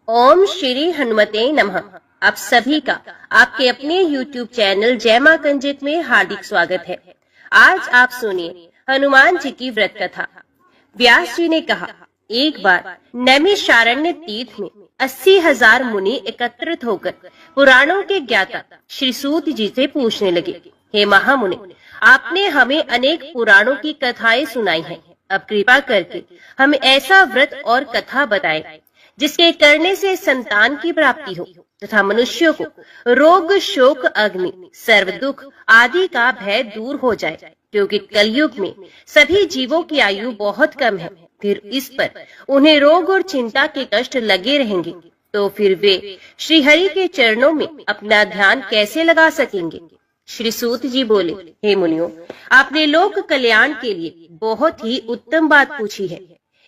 ओम श्री हनुमते नमः। आप सभी का आपके अपने YouTube चैनल जय मां कंजित में हार्दिक स्वागत है। आज आप सुनिए हनुमान जी की व्रत कथा। व्यास जी ने कहा, एक बार नैमिषारण्य तीर्थ में 80,000 मुनि एकत्रित होकर पुराणों के ज्ञाता श्री सूत जी से पूछने लगे, हे महामुनि, आपने हमें अनेक पुराणों की कथाएं सुनाई हैं। अब कृपा करके हमें ऐसा व्रत और कथा बताएं जिसके करने से संतान की प्राप्ति हो तथा मनुष्यों को रोग शोक अग्नि सर्व दुख आदि का भय दूर हो जाए, क्योंकि कलयुग में सभी जीवों की आयु बहुत कम है। फिर इस पर उन्हें रोग और चिंता के कष्ट लगे रहेंगे, तो फिर वे श्री हरि के चरणों में अपना ध्यान कैसे लगा सकेंगे। श्री सूत जी बोले, हे मुनियों, आपने लोक कल्याण के लिए बहुत ही उत्तम बात पूछी है।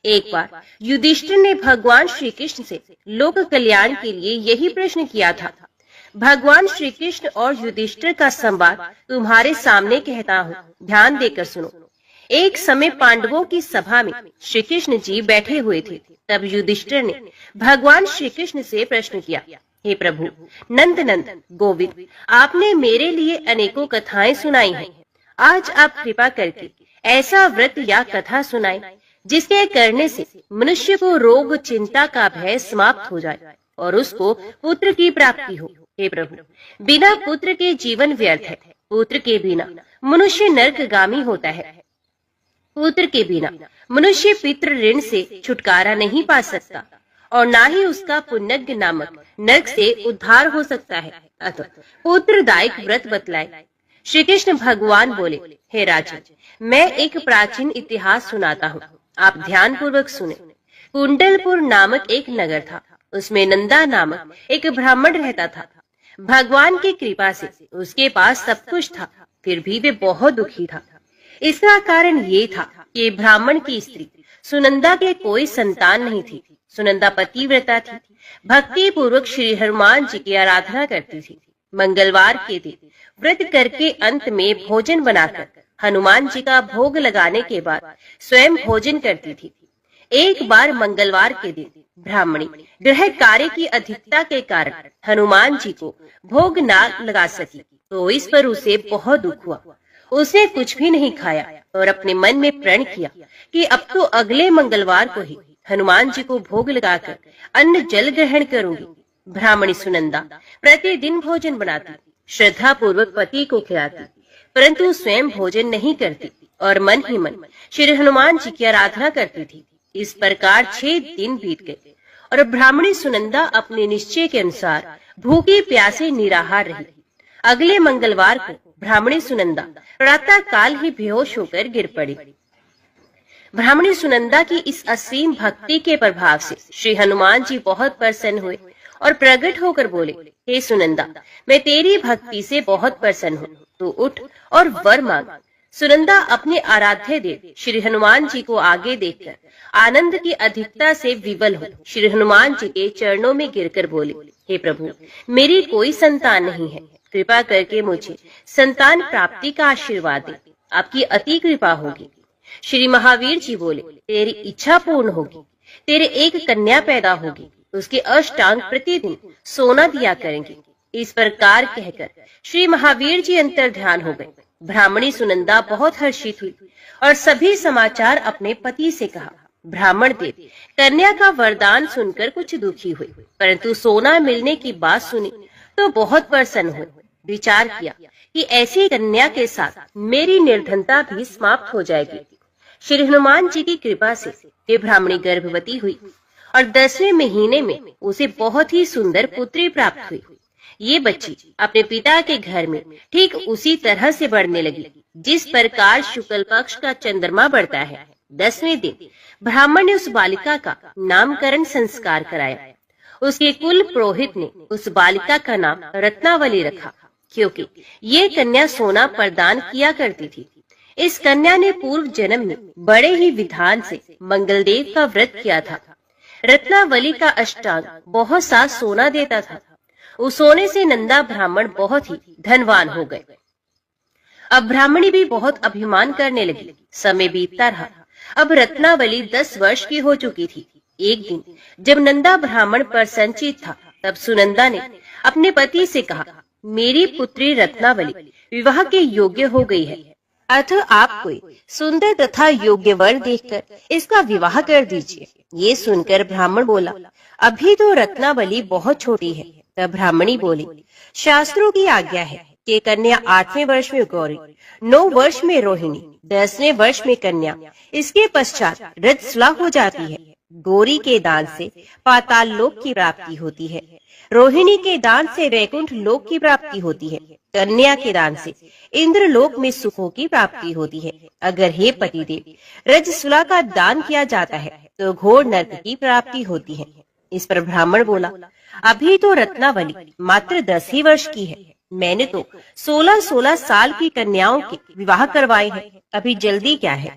एक बार युधिष्ठिर ने भगवान श्री कृष्ण से लोक कल्याण के लिए यही प्रश्न किया था। भगवान श्री कृष्ण और युधिष्ठिर का संवाद तुम्हारे सामने कहता हूँ, ध्यान देकर सुनो। एक समय पांडवों की सभा में श्री कृष्ण जी बैठे हुए थे। तब युधिष्ठिर ने भगवान श्री कृष्ण से प्रश्न किया, हे प्रभु नंद नंदन गोविंद, आपने मेरे लिए अनेकों कथाएं सुनाई हैं। आज आप कृपा करके ऐसा व्रत या कथा सुनाएं जिसके करने से मनुष्य को रोग चिंता का भय समाप्त हो जाए और उसको पुत्र की प्राप्ति हो। हे प्रभु, बिना पुत्र के जीवन व्यर्थ है। पुत्र के बिना मनुष्य नरकगामी होता है। पुत्र के बिना मनुष्य पितृ ऋण से छुटकारा नहीं पा सकता और ना ही उसका पुण्यज्ञ नामक नरक से उद्धार हो सकता है। अतः पुत्रदायक व्रत बतलाए। श्री कृष्ण भगवान बोले, हे राजन, मैं एक प्राचीन इतिहास सुनाता हूँ, आप ध्यान पूर्वक सुने। कुंडलपुर नामक एक नगर था। उसमें नंदा नामक एक ब्राह्मण रहता था। भगवान की कृपा से उसके पास सब कुछ था, फिर भी वे बहुत दुखी था। इसका कारण ये था कि ब्राह्मण की स्त्री सुनंदा के कोई संतान नहीं थी। सुनंदा पतिव्रता थी, भक्ति पूर्वक श्री हनुमान जी की आराधना करती थी। मंगलवार के दिन व्रत करके अंत में भोजन बनाकर हनुमान जी का भोग लगाने के बाद स्वयं भोजन करती थी। एक बार मंगलवार के दिन ब्राह्मणी गृह कार्य की अधिकता के कारण हनुमान जी को भोग ना लगा सकी, तो इस पर उसे बहुत दुख हुआ। उसने कुछ भी नहीं खाया और अपने मन में प्रण किया कि अब तो अगले मंगलवार को ही हनुमान जी को भोग लगाकर अन्न जल ग्रहण करूंगी। ब्राह्मणी सुनंदा प्रतिदिन भोजन बनाती, श्रद्धा पूर्वक पति को खिलाती, परंतु स्वयं भोजन नहीं करती और मन ही मन श्री हनुमान जी की आराधना करती थी। इस प्रकार 6 दिन बीत गए और ब्राह्मणी सुनंदा अपने निश्चय के अनुसार भूखी प्यासे निराहार रही। अगले मंगलवार को ब्राह्मणी सुनंदा प्रातः काल ही बेहोश होकर गिर पड़ी। ब्राह्मणी सुनंदा की इस असीम भक्ति के प्रभाव से श्री हनुमान जी बहुत प्रसन्न हुए और प्रकट होकर बोले, हे सुनंदा, मैं तेरी भक्ति से बहुत प्रसन्न हूँ, तू उठ और वर मांग। सुनंदा अपने आराध्य देव श्री हनुमान जी को आगे देखकर आनंद की अधिकता से विवल हो श्री हनुमान जी के चरणों में गिरकर बोले, हे प्रभु, मेरी कोई संतान नहीं है, कृपा करके मुझे संतान प्राप्ति का आशीर्वाद दे, आपकी अति कृपा होगी। श्री महावीर जी बोले, तेरी इच्छा पूर्ण होगी, तेरे एक कन्या पैदा होगी, उसके अष्टांग प्रतिदिन सोना दिया करेंगे। इस प्रकार कहकर श्री महावीर जी अंतर ध्यान हो गए। ब्राह्मणी सुनंदा बहुत हर्षित हुई और सभी समाचार अपने पति से कहा। ब्राह्मण देव कन्या का वरदान सुनकर कुछ दुखी हुए, परंतु सोना मिलने की बात सुनी तो बहुत प्रसन्न हुए। विचार किया कि ऐसी कन्या के साथ मेरी निर्धनता भी समाप्त हो जाएगी। श्री हनुमान जी की कृपा से वे ब्राह्मणी गर्भवती हुई और 10वें महीने में उसे बहुत ही सुंदर पुत्री प्राप्त हुई। ये बच्ची अपने पिता के घर में ठीक उसी तरह से बढ़ने लगी जिस प्रकार शुक्ल पक्ष का चंद्रमा बढ़ता है। 10वें दिन ब्राह्मण ने उस बालिका का नामकरण संस्कार कराया। उसके कुल पुरोहित ने उस बालिका का नाम रत्नावली रखा, क्योंकि ये कन्या सोना प्रदान किया करती थी। इस कन्या ने पूर्व जन्म में बड़े ही विधान से मंगलदेव का व्रत किया था। रत्नावली का अष्टांग बहुत सा सोना देता था। उस सोने से नंदा ब्राह्मण बहुत ही धनवान हो गए। अब ब्राह्मणी भी बहुत अभिमान करने लगी। समय बीतता रहा। अब रत्नावली 10 वर्ष की हो चुकी थी। एक दिन जब नंदा ब्राह्मण पर संचित था, तब सुनंदा ने अपने पति से कहा, मेरी पुत्री रत्नावली विवाह के योग्य हो गई है, अतः आप कोई सुंदर तथा योग्य वर देखकर इसका विवाह कर दीजिए। ये सुनकर ब्राह्मण बोला, अभी तो रत्नावली बहुत छोटी है। तब ब्राह्मणी बोली, शास्त्रों की आज्ञा है कि कन्या 8वें वर्ष में गौरी, 9 वर्ष में रोहिणी, 10वें वर्ष में कन्या, इसके पश्चात रजस्वला हो जाती है। गौरी के दान से पाताल लोक की प्राप्ति होती है, रोहिणी के दान से वैकुंठ लोक की प्राप्ति होती है, कन्या के दान से इंद्र लोक में सुखों की प्राप्ति होती है। अगर हे पतिदेव रजस्वला का दान किया जाता है तो घोर नरक की प्राप्ति होती है। इस पर ब्राह्मण बोला, अभी तो रत्नावली मात्र 10 ही वर्ष की है, मैंने तो 16-16 साल की कन्याओं के विवाह करवाए हैं, अभी जल्दी क्या है।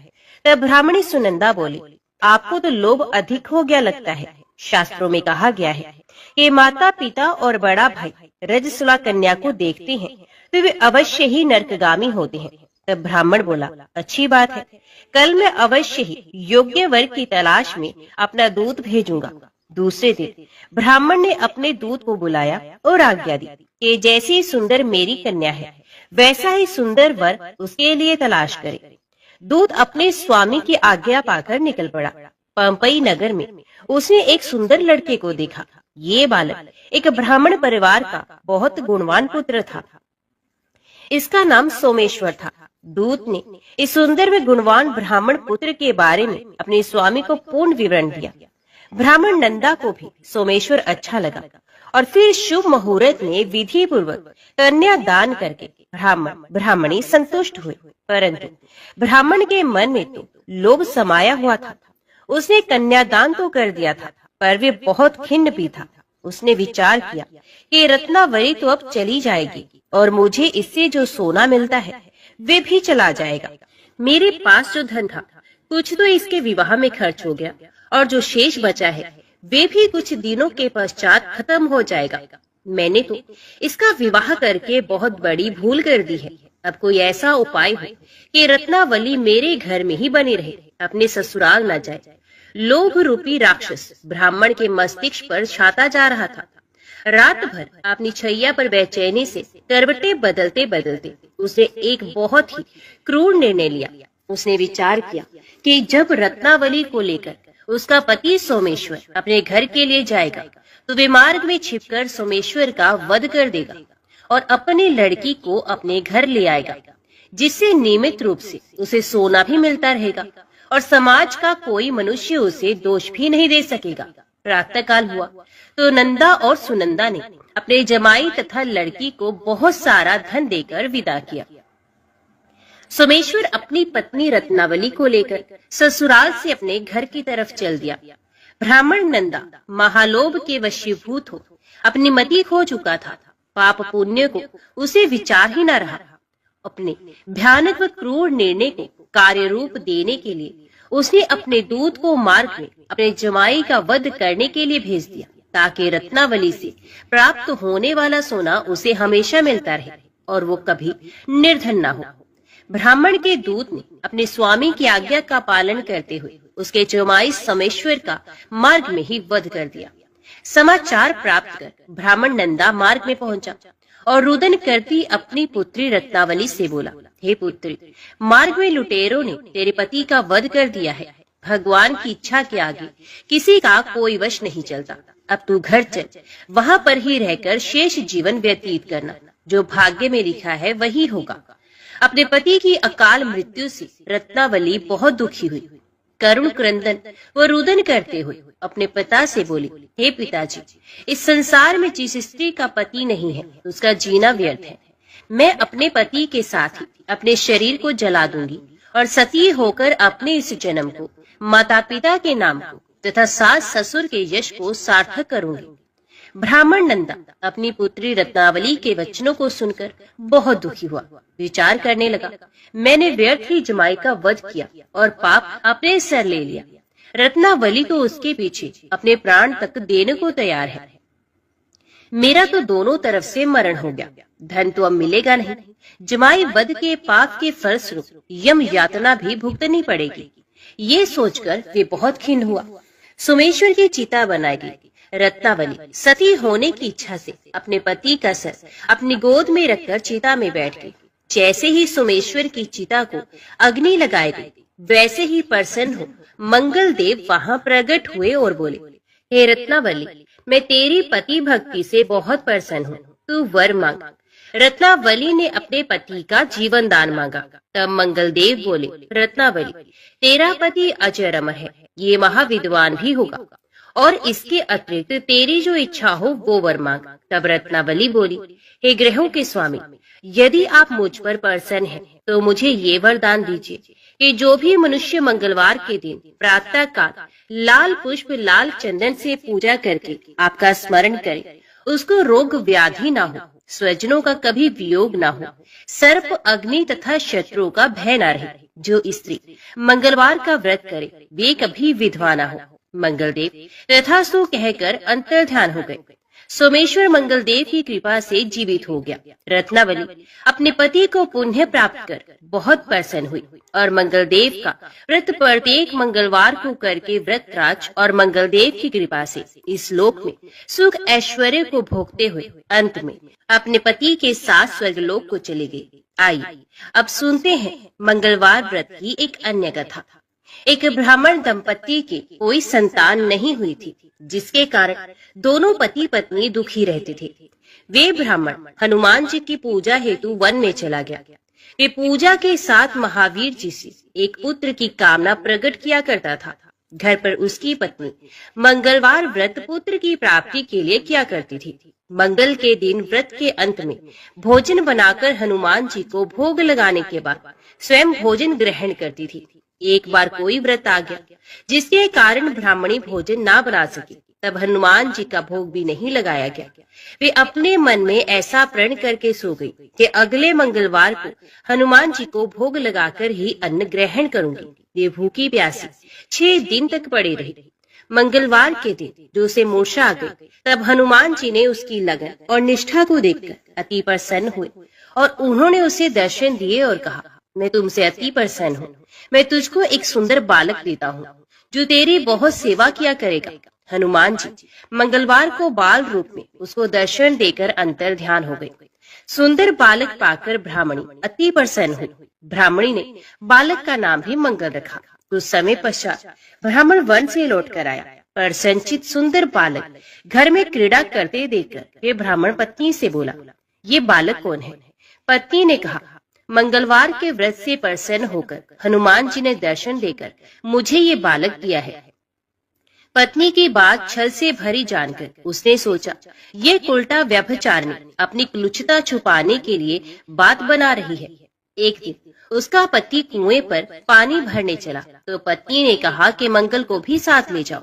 तब ब्राह्मणी सुनंदा बोली, आपको तो लोभ अधिक हो गया लगता है। शास्त्रों में कहा गया है कि माता पिता और बड़ा भाई रजस्वला कन्या को देखते हैं तो वे अवश्य ही नरकगामी होते हैं। तब ब्राह्मण बोला, अच्छी बात है, कल मैं अवश्य ही योग्य वर की तलाश में अपना दूत भेजूंगा। दूसरे दिन ब्राह्मण ने अपने दूत को बुलाया और आज्ञा दी कि जैसी सुंदर मेरी कन्या है वैसा ही सुंदर वर उसके लिए तलाश करे। दूत अपने स्वामी की आज्ञा पाकर निकल पड़ा। पंपई नगर में उसने एक सुंदर लड़के को देखा। ये बालक एक ब्राह्मण परिवार का बहुत गुणवान पुत्र था। इसका नाम सोमेश्वर था। दूत ने इस सुंदर व गुणवान ब्राह्मण पुत्र के बारे में अपने स्वामी को पूर्ण विवरण दिया। ब्राह्मण नंदा को भी सोमेश्वर अच्छा लगा और फिर शुभ मुहूर्त में विधि पूर्वक कन्या दान करके ब्राह्मण ब्राह्मणी संतुष्ट हुए। परंतु ब्राह्मण के मन में तो लोभ समाया हुआ था। उसने कन्यादान तो कर दिया था, पर वे बहुत खिन्न भी था। उसने विचार किया कि रत्नावली तो अब चली जाएगी और मुझे इससे जो सोना मिलता है वे भी चला जाएगा। मेरे पास जो धन था कुछ तो इसके विवाह में खर्च हो गया और जो शेष बचा है वे भी कुछ दिनों के पश्चात खत्म हो जाएगा। मैंने तो इसका विवाह करके बहुत बड़ी भूल कर दी है। अब कोई ऐसा उपाय हो कि रत्नावली मेरे घर में ही बनी रहे, अपने ससुराल न जाए। लोभ रूपी राक्षस ब्राह्मण के मस्तिष्क पर छाता जा रहा था। रात भर अपनी छैया पर बेचैनी से करवटें बदलते बदलते उसने एक बहुत ही क्रूर निर्णय लिया। उसने विचार किया कि जब रत्नावली को लेकर उसका पति सोमेश्वर अपने घर के लिए जाएगा तो वे मार्ग में छिपकर सोमेश्वर का वध कर देगा और अपनी लड़की को अपने घर ले आएगा, जिससे नियमित रूप से उसे सोना भी मिलता रहेगा और समाज का कोई मनुष्य उसे दोष भी नहीं दे सकेगा। प्रातः काल हुआ तो नंदा और सुनंदा ने अपने जमाई तथा लड़की को बहुत सारा धन देकर विदा किया। सोमेश्वर अपनी पत्नी रत्नावली को लेकर ससुराल से अपने घर की तरफ चल दिया। ब्राह्मण नंदा महालोभ के वशीभूत हो अपनी मति खो चुका था। पाप पुण्य को उसे विचार ही न रहा। अपने भयानक व क्रूर निर्णय को कार्य रूप देने के लिए उसने अपने दूत को मार्ग में अपने जमाई का वध करने के लिए भेज दिया, ताकि रत्नावली से प्राप्त होने वाला सोना उसे हमेशा मिलता रहे और वो कभी निर्धन न हो। ब्राह्मण के दूत ने अपने स्वामी की आज्ञा का पालन करते हुए उसके जमाई सोमेश्वर का मार्ग में ही वध कर दिया। समाचार प्राप्त कर ब्राह्मण नंदा मार्ग में पहुंचा और रुदन करती अपनी पुत्री रत्नावली से बोला, हे पुत्री, मार्ग में लुटेरों ने तेरे पति का वध कर दिया है। भगवान की इच्छा के आगे किसी का कोई वश नहीं चलता। अब तू घर चल, वहाँ पर ही रहकर शेष जीवन व्यतीत करना। जो भाग्य में लिखा है वही होगा। अपने पति की अकाल मृत्यु से रत्नावली बहुत दुखी हुई। करुण क्रंदन व रुदन करते हुए अपने पिता से बोली, हे पिताजी, इस संसार में जिस स्त्री का पति नहीं है उसका जीना व्यर्थ है। मैं अपने पति के साथ ही अपने शरीर को जला दूंगी और सती होकर अपने इस जन्म को माता पिता के नाम को तथा सास ससुर के यश को सार्थक करूंगी। ब्राह्मण नंदा अपनी पुत्री रत्नावली के वचनों को सुनकर बहुत दुखी हुआ। विचार करने लगा, मैंने व्यर्थ ही जमाई का वध किया और पाप अपने सर ले लिया। रत्नावली तो उसके पीछे अपने प्राण तक देने को तैयार है। मेरा तो दोनों तरफ से मरण हो गया। धन तो अब मिलेगा नहीं। जमाई वध के पाप के फलस्वरूप यम यातना भी भुगतनी पड़ेगी। ये सोचकर वे बहुत खिन्न हुआ। सोमेश्वर की चिता बनाई गई। रत्नावली सती होने की इच्छा से अपने पति का सर अपनी गोद में रखकर चिता में बैठ गई। जैसे ही सोमेश्वर की चिता को अग्नि लगाई गई, वैसे ही प्रसन्न हो मंगल देव वहां प्रकट हुए और बोले, हे रत्नावली, मैं तेरी पति भक्ति से बहुत प्रसन्न हूँ, तू वर मांग। रत्नावली ने अपने पति का जीवन दान मांगा। तब मंगल देव बोले, रत्नावली, तेरा पति अजर अमर है, ये महाविद्वान भी होगा, और इसके अतिरिक्त तेरी जो इच्छा हो वो वर मांग। तब रत्नावली बोली, हे ग्रहों के स्वामी, यदि आप मुझ पर प्रसन्न हैं, तो मुझे ये वरदान दीजिए कि जो भी मनुष्य मंगलवार के दिन प्रातः काल लाल पुष्प लाल चंदन से पूजा करके आपका स्मरण करे, उसको रोग व्याधि ना हो, स्वजनों का कभी वियोग ना हो, सर्प अग्नि तथा शत्रुओं का भय ना रहे। जो स्त्री मंगलवार का व्रत करे वे कभी विधवा ना हो। मंगलदेव तथास्तु कहकर अंतर्ध्यान हो गए। सोमेश्वर मंगलदेव की कृपा से जीवित हो गया। रत्नावली अपने पति को पुण्य प्राप्त कर बहुत प्रसन्न हुई और मंगलदेव का व्रत प्रत्येक मंगलवार को करके व्रतराज और मंगलदेव की कृपा से इस लोक में सुख ऐश्वर्य को भोगते हुए अंत में अपने पति के साथ स्वर्गलोक को चले गए। आइए अब सुनते हैं मंगलवार व्रत की एक अन्य कथा। एक ब्राह्मण दंपति के कोई संतान नहीं हुई थी, जिसके कारण दोनों पति पत्नी दुखी रहते थे। वे ब्राह्मण हनुमान जी की पूजा हेतु वन में चला गया। वे पूजा के साथ महावीर जी से एक पुत्र की कामना प्रकट किया करता था। घर पर उसकी पत्नी मंगलवार व्रत पुत्र की प्राप्ति के लिए किया करती थी। मंगल के दिन व्रत के अंत में भोजन बनाकर हनुमान जी को भोग लगाने के बाद स्वयं भोजन ग्रहण करती थी। एक बार कोई व्रत आ गया जिसके कारण ब्राह्मणी भोजन ना बना सकी। तब हनुमान जी का भोग भी नहीं लगाया गया। वे अपने मन में ऐसा प्रण करके सो गई कि अगले मंगलवार को हनुमान जी को भोग लगाकर ही अन्न ग्रहण करूंगी। वे भूखी प्यासी 6 दिन तक पड़ी रही। मंगलवार के दिन जो उसे मूर्छा आ गई, तब हनुमान जी ने उसकी लगन और निष्ठा को देखकर अति प्रसन्न हुए और उन्होंने उसे दर्शन दिए और कहा, मैं तुमसे अति प्रसन्न हूँ। मैं तुझको एक सुंदर बालक देता हूँ जो तेरी बहुत सेवा किया करेगा। हनुमान जी मंगलवार को बाल रूप में उसको दर्शन देकर अंतर ध्यान हो गए। सुंदर बालक पाकर ब्राह्मणी अति प्रसन्न हुई। ब्राह्मणी ने बालक का नाम भी मंगल रखा। कुछ समय पश्चात ब्राह्मण वन से लौट कर आया। प्रसन्नचित सुंदर बालक घर में क्रीड़ा करते देखकर वे ब्राह्मण पत्नी से बोला, ये बालक कौन है? पत्नी ने कहा, मंगलवार के व्रत से प्रसन्न होकर हनुमान जी ने दर्शन देकर मुझे ये बालक दिया है। पत्नी की बात छल से भरी जानकर उसने सोचा, ये उल्टा व्यभिचारिणी अपनी क्लुचता छुपाने के लिए बात बना रही है। एक दिन उसका पति कुएं पर पानी भरने चला तो पत्नी ने कहा कि मंगल को भी साथ ले जाओ।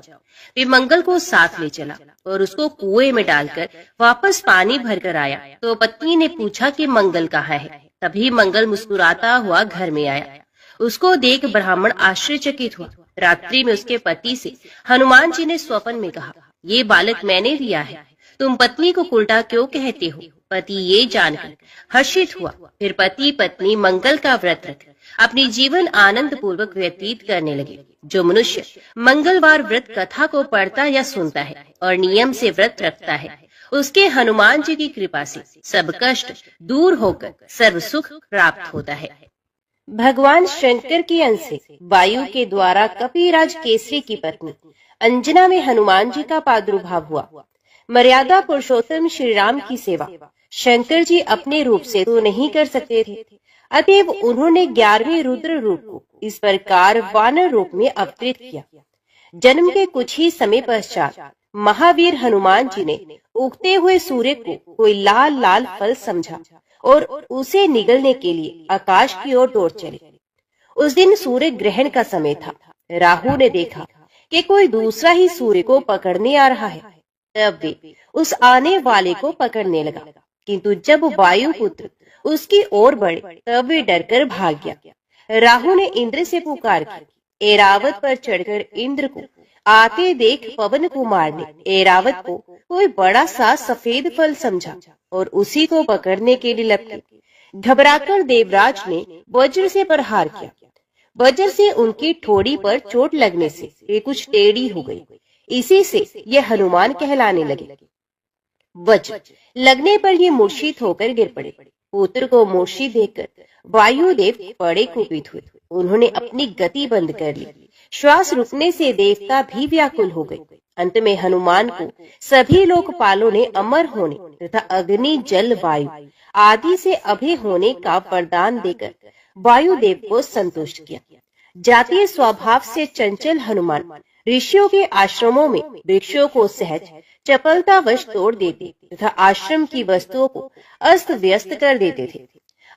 वे मंगल को साथ ले चला और उसको कुएं में डालकर वापस पानी भरकर आया तो पत्नी ने पूछा कि मंगल कहाँ है। तभी मंगल मुस्कुराता हुआ घर में आया। उसको देख ब्राह्मण आश्चर्यचकित हुआ। रात्रि में उसके पति से हनुमान जी ने स्वप्न में कहा, ये बालक मैंने दिया है, तुम पत्नी को उल्टा क्यों कहते हो? पति ये जानकर हर्षित हुआ। फिर पति पत्नी मंगल का व्रत रख अपनी जीवन आनंद पूर्वक व्यतीत करने लगे। जो मनुष्य मंगलवार व्रत कथा को पढ़ता या सुनता है और नियम से व्रत रखता है, उसके हनुमान जी की कृपा से सब कष्ट दूर होकर सर्व सुख प्राप्त होता है। भगवान शंकर के अंश से वायु के द्वारा कपिराज केसरी की पत्नी अंजना में हनुमान जी का प्रादुर्भाव हुआ। मर्यादा पुरुषोत्तम श्री राम की सेवा शंकर जी अपने रूप से तो नहीं कर सकते थे, अतएव उन्होंने 11वें रुद्र रूप को इस प्रकार वानर रूप में अवतरित किया। जन्म के कुछ ही समय पश्चात महावीर हनुमान जी ने उगते हुए सूर्य को कोई लाल लाल फल समझा और उसे निगलने के लिए आकाश की ओर दौड़ चले। उस दिन सूर्य ग्रहण का समय था। राहु ने देखा कि कोई दूसरा ही सूर्य को पकड़ने आ रहा है। तब वे उस आने वाले को पकड़ने लगा, किंतु जब वायुपुत्र उसकी ओर बढ़े तब वे डरकर भाग गया। राहु ने इंद्र से पुकार की। ऐरावत पर चढ़कर इंद्र को आते देख पवन कुमार ने ऐरावत को कोई बड़ा सा सफेद फल समझा और उसी को पकड़ने के लिए लपके। घबराकर देवराज ने वज्र से प्रहार किया। वज्र से उनकी ठोड़ी पर चोट लगने से वे कुछ टेढ़ी हो गई। इसी से ये हनुमान कहलाने लगे। वज्र लगने पर ये मूर्छित होकर गिर पड़े। पुत्र को मूर्छित देखकर वायुदेव बड़े कुपित हुए। उन्होंने अपनी गति बंद कर ली। श्वास रुकने से देवता भी व्याकुल हो गए। अंत में हनुमान को सभी लोकपालों ने अमर होने तथा अग्नि जल वायु आदि से अभय होने का वरदान देकर वायुदेव को संतुष्ट किया। जातीय स्वभाव से चंचल हनुमान ऋषियों के आश्रमों में वृक्षों को सहज चपलतावश तोड़ देते तथा आश्रम की वस्तुओं को अस्त व्यस्त कर देते थे।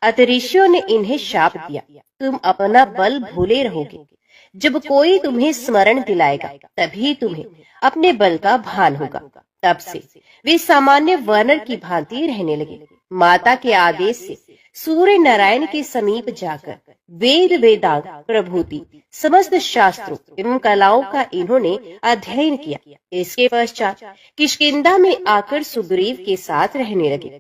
अतः ऋषियों ने इन्हें शाप दिया, तुम अपना बल भूले रहोगे। जब कोई तुम्हें स्मरण दिलाएगा तभी तुम्हें अपने बल का भान होगा। तब से वे सामान्य वानर की भांति रहने लगे। माता के आदेश से सूर्य नारायण के समीप जाकर वेद वेदांग प्रभूति समस्त शास्त्रों एवं कलाओं का इन्होंने अध्ययन किया। इसके पश्चात किष्किंधा में आकर सुग्रीव के साथ रहने लगे।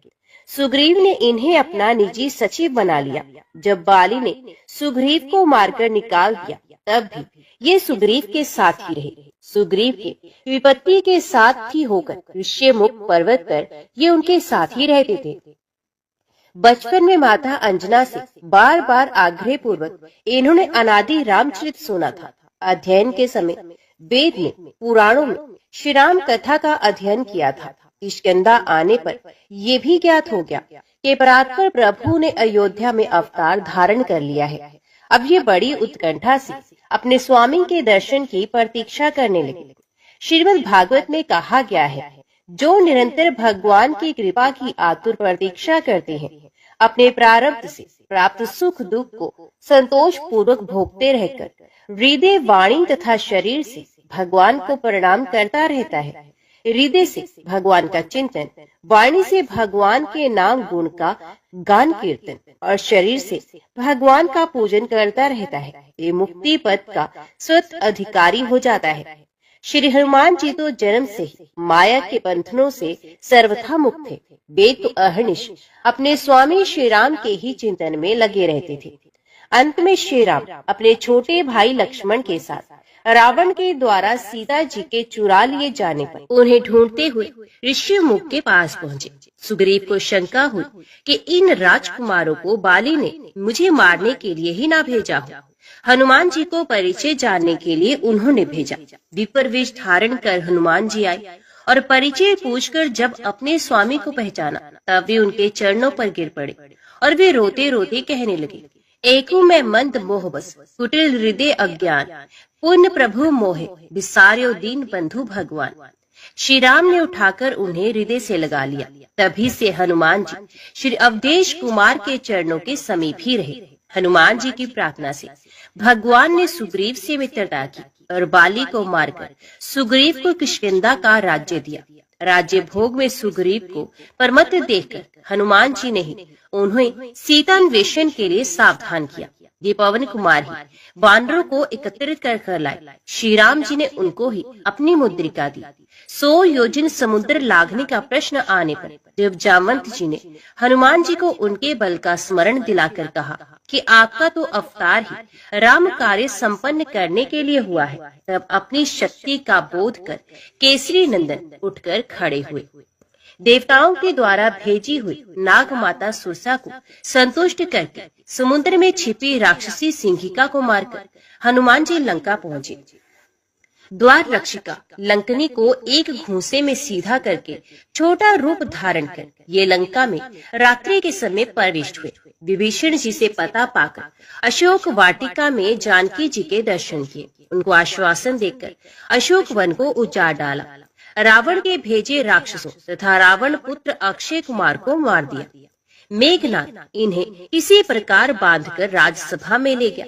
सुग्रीव ने इन्हें अपना निजी सचिव बना लिया। जब बाली ने सुग्रीव को मारकर निकाल दिया तब भी ये सुग्रीव के साथ ही रहे। सुग्रीव के विपत्ति के साथ ही होकर ऋष्यमुख पर्वत पर ये उनके साथ ही रहते थे। बचपन में माता अंजना से बार बार आग्रह पूर्वक इन्होंने अनादि रामचरित सुना था। अध्ययन के समय वेद में पुराणों में श्री राम कथा का अध्ययन किया था। किष्किंधा आने पर ये भी ज्ञात हो गया कि परात्पर प्रभु ने अयोध्या में अवतार धारण कर लिया है। अब ये बड़ी उत्कंठा से अपने स्वामी के दर्शन की प्रतीक्षा करने लगे। श्रीमद् भागवत में कहा गया है, जो निरंतर भगवान की कृपा की आतुर प्रतीक्षा करते हैं, अपने प्रारब्ध से प्राप्त सुख दुख को संतोष पूर्वक भोगते रहकर हृदय वाणी तथा शरीर से भगवान को प्रणाम करता रहता है। हृदय से भगवान का चिंतन, वाणी से भगवान के नाम गुण का गान कीर्तन और शरीर से भगवान का पूजन करता रहता है। ये मुक्ति पद का स्वत अधिकारी हो जाता है। श्री हनुमान जी तो जन्म से ही माया के बंधनों से सर्वथा मुक्त थे। वे तो अहर्निश अपने स्वामी श्री राम के ही चिंतन में लगे रहते थे। अंत में श्री राम अपने छोटे भाई लक्ष्मण के साथ रावण के द्वारा सीता जी के चुरा लिए जाने पर उन्हें ढूंढते हुए ऋष्यमुख के पास पहुँचे। सुग्रीव को शंका हुई कि इन राजकुमारों को बाली ने मुझे मारने के लिए ही ना भेजा हो। हनुमान जी को परिचय जानने के लिए उन्होंने भेजा। विपर वेश धारण कर हनुमान जी आए और परिचय पूछकर जब अपने स्वामी को पहचाना तब वे उनके चरणों पर गिर पड़े और वे रोते रोते कहने लगे, एको मैं मंद मोह बस कुटिल हृदय अज्ञान पुण्य प्रभु मोहे विसार्यो दीन बंधु भगवान। श्री राम ने उठाकर उन्हें हृदय से लगा लिया। तभी से हनुमान जी श्री अवधेश कुमार के चरणों के समीप ही रहे। हनुमान जी की प्रार्थना से भगवान ने सुग्रीव से मित्रता की और बाली को मारकर सुग्रीव को किष्किंधा का राज्य दिया। राज्य भोग में सुग्रीव को परमत देखकर हनुमान जी ने ही उन्हें सीतान्वेषण के लिए सावधान किया। ये पवन कुमार ही वानरों को एकत्रित कर लाए। श्री राम जी ने उनको ही अपनी मुद्रिका दी। 100 योजन समुद्र लांघने का प्रश्न आने पर जब जामवंत जी ने हनुमान जी को उनके बल का स्मरण दिलाकर कहा कि आपका तो अवतार ही राम कार्य संपन्न करने के लिए हुआ है, तब अपनी शक्ति का बोध कर केसरी नंदन उठकर खड़े हुए। देवताओं के द्वारा भेजी हुई नाग माता सुरसा को संतुष्ट करके समुद्र में छिपी राक्षसी सिंहिका को मारकर हनुमान जी लंका पहुँचे। द्वार रक्षिका लंकनी को एक घूंसे में सीधा करके छोटा रूप धारण कर ये लंका में रात्रि के समय प्रविष्ट हुए। विभीषण जी से पता पाकर अशोक वाटिका में जानकी जी के दर्शन किए। उनको आश्वासन देकर अशोक वन को उजाड़ डाला। रावण के भेजे राक्षसों तथा रावण पुत्र अक्षय कुमार को मार दिया। मेघनाद इन्हें इसी प्रकार बांधकर राजसभा में ले गया।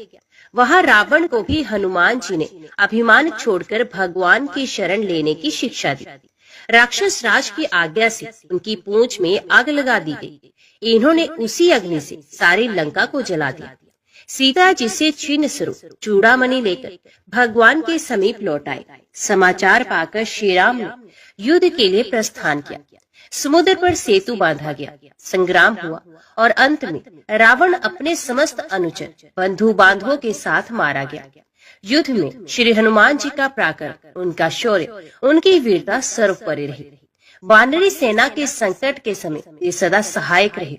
वहां रावण को भी हनुमान जी ने अभिमान छोड़कर भगवान की शरण लेने की शिक्षा दी। राक्षस राज की आज्ञा से उनकी पूंछ में आग लगा दी गई। इन्होंने उसी अग्नि से सारी लंका को जला दिया। सीता जी से छिन्न स्वरूप चूड़ामणि लेकर भगवान के समीप लौट आए। समाचार पाकर श्री राम ने युद्ध के लिए प्रस्थान किया। समुद्र पर सेतु बांधा गया। संग्राम हुआ और अंत में रावण अपने समस्त अनुचर बंधु बांधवों के साथ मारा गया। युद्ध में श्री हनुमान जी का पराक्रम, उनका शौर्य, उनकी वीरता सर्वोपरि रही। वानरी सेना के संकट के समय ये सदा सहायक रहे।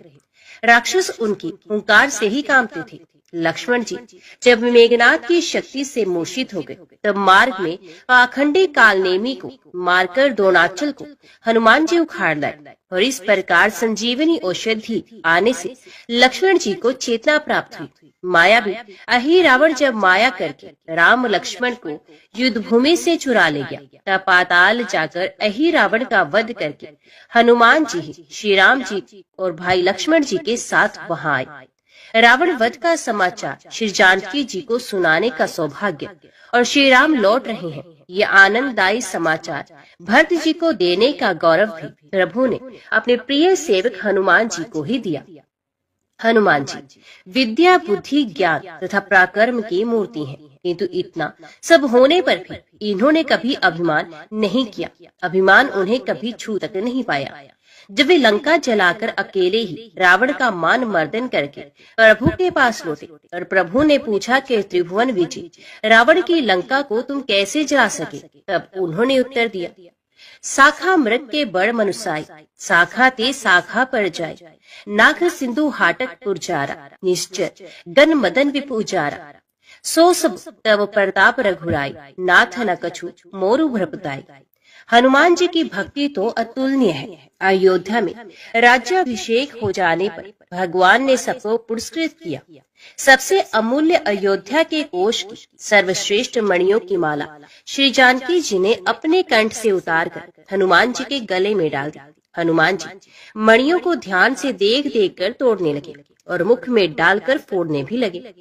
राक्षस उनकी हुंकार से ही कांपते थे। लक्ष्मण जी जब मेघनाथ की शक्ति से मूर्छित हो गए, तब मार्ग में पाखंडी कालनेमी को मारकर द्रोणाचल को हनुमान जी उखाड़ लाए और इस प्रकार संजीवनी औषधि आने से लक्ष्मण जी को चेतना प्राप्त हुई। माया भी अहि रावण जब माया करके राम लक्ष्मण को युद्ध भूमि से चुरा ले गया, तब पाताल जाकर अहि रावण का वध करके हनुमान जी ही श्री राम जी और भाई लक्ष्मण जी के साथ वहां आए। रावण वध का समाचार श्री जानकी जी को सुनाने का सौभाग्य और श्री राम लौट रहे हैं, ये आनंददायी समाचार भरत जी को देने का गौरव भी प्रभु ने अपने प्रिय सेवक हनुमान जी को ही दिया। हनुमान जी विद्या, बुद्धि, ज्ञान तथा पराक्रम की मूर्ति हैं, किंतु इतना सब होने पर भी इन्होंने कभी अभिमान नहीं किया। अभिमान उन्हें कभी छू तक नहीं पाया। जब वे लंका जलाकर अकेले ही रावण का मान मर्दन करके प्रभु के पास लौटे और प्रभु ने पूछा कि त्रिभुवन विजय रावण की लंका को तुम कैसे जला सके, तब उन्होंने उत्तर दिया, शाखा मृग के बड़ मनुसाई, शाखा ते शाखा पर जाए, नाग सिंधु हाटक पुरजारा, निश्चय गन मदन विपुजारा, सो सब तब प्रताप रघुराई, नाथ न कछु मोरु भ्रपताई। हनुमान जी की भक्ति तो अतुलनीय है। अयोध्या में राज्याभिषेक हो जाने पर भगवान ने सबको पुरस्कृत किया। सबसे अमूल्य अयोध्या के कोष की सर्वश्रेष्ठ मणियों की माला श्री जानकी जी ने अपने कंठ से उतारकर हनुमान जी के गले में डाल दी। हनुमान जी मणियों को ध्यान से देख देख कर तोड़ने लगे और मुख में डालकर फोड़ने भी लगे।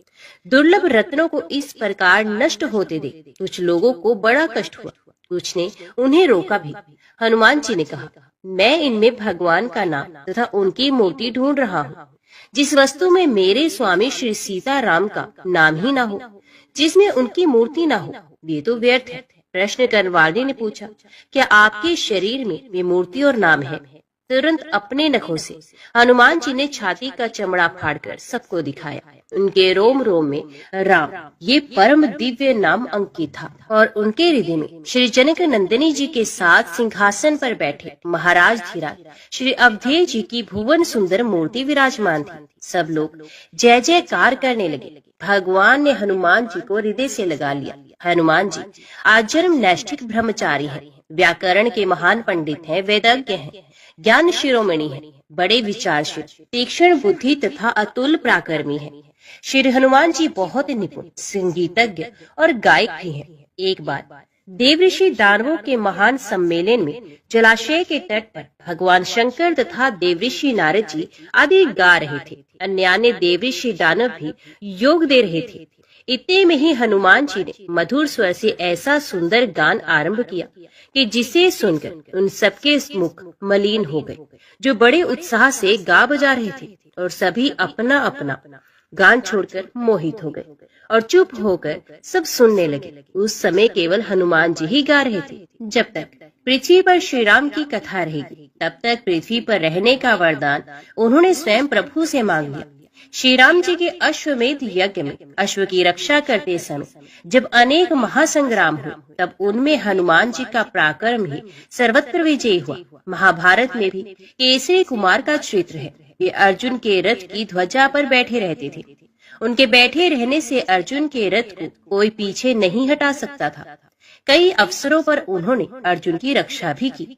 दुर्लभ रत्नों को इस प्रकार नष्ट होते देख कुछ लोगों को बड़ा कष्ट हुआ, कुछ ने उन्हें रोका भी। हनुमान जी ने कहा, मैं इनमें भगवान का नाम तथा उनकी मूर्ति ढूंढ रहा हूँ। जिस वस्तु में मेरे स्वामी श्री सीता राम का नाम ही ना हो, जिसमें उनकी मूर्ति ना हो, ये तो व्यर्थ है। प्रश्न करने वाले ने पूछा, क्या आपके शरीर में वे मूर्ति और नाम है? तुरंत अपने नखों से हनुमान जी ने छाती का चमड़ा फाड़कर सबको दिखाया। उनके रोम रोम में राम ये परम दिव्य नाम अंकित था और उनके हृदय में श्री जनक नंदिनी जी के साथ सिंहासन पर बैठे महाराज धीराज श्री अवधेय जी की भुवन सुंदर मूर्ति विराजमान थी। सब लोग जय जयकार करने लगे। भगवान ने हनुमान जी को हृदय से लगा लिया। हनुमान जी आजन्म नैष्ठिक ब्रह्मचारी हैं, व्याकरण के महान पंडित हैं, वेदज्ञ हैं, ज्ञान शिरोमणि है, बड़े विचारशील, तीक्ष्ण बुद्धि तथा अतुल पराक्रमी है। श्री हनुमान जी बहुत निपुण संगीतज्ञ और गायक भी हैं। एक बार देवऋषि दानवों के महान सम्मेलन में जलाशय के तट पर भगवान शंकर तथा देवऋषि नारद जी आदि गा रहे थे। अन्य देवऋषि दानव भी योग दे रहे थे। इतने में ही हनुमान जी ने मधुर स्वर से ऐसा सुंदर गान आरंभ किया कि जिसे सुनकर उन सबके मुख मलिन हो गए, जो बड़े उत्साह से गा बजा रहे थे, और सभी अपना अपना गान छोड़कर मोहित हो गए और चुप होकर सब सुनने लगे। उस समय केवल हनुमान जी ही गा रहे थे। जब तक पृथ्वी पर श्री राम की कथा रहेगी, तब तक पृथ्वी पर रहने का वरदान उन्होंने स्वयं प्रभु से मांग लिया। श्री राम जी के अश्वमेध यज्ञ में अश्व की रक्षा करते समय जब अनेक महासंग्राम हुए, तब उनमें हनुमान जी का पराक्रम ही सर्वत्र विजयी हुआ। महाभारत में भी केसरी कुमार का चरित्र है। वे अर्जुन के रथ की ध्वजा पर बैठे रहते थे। उनके बैठे रहने से अर्जुन के रथ को कोई पीछे नहीं हटा सकता था। कई अवसरों पर उन्होंने अर्जुन की रक्षा भी की।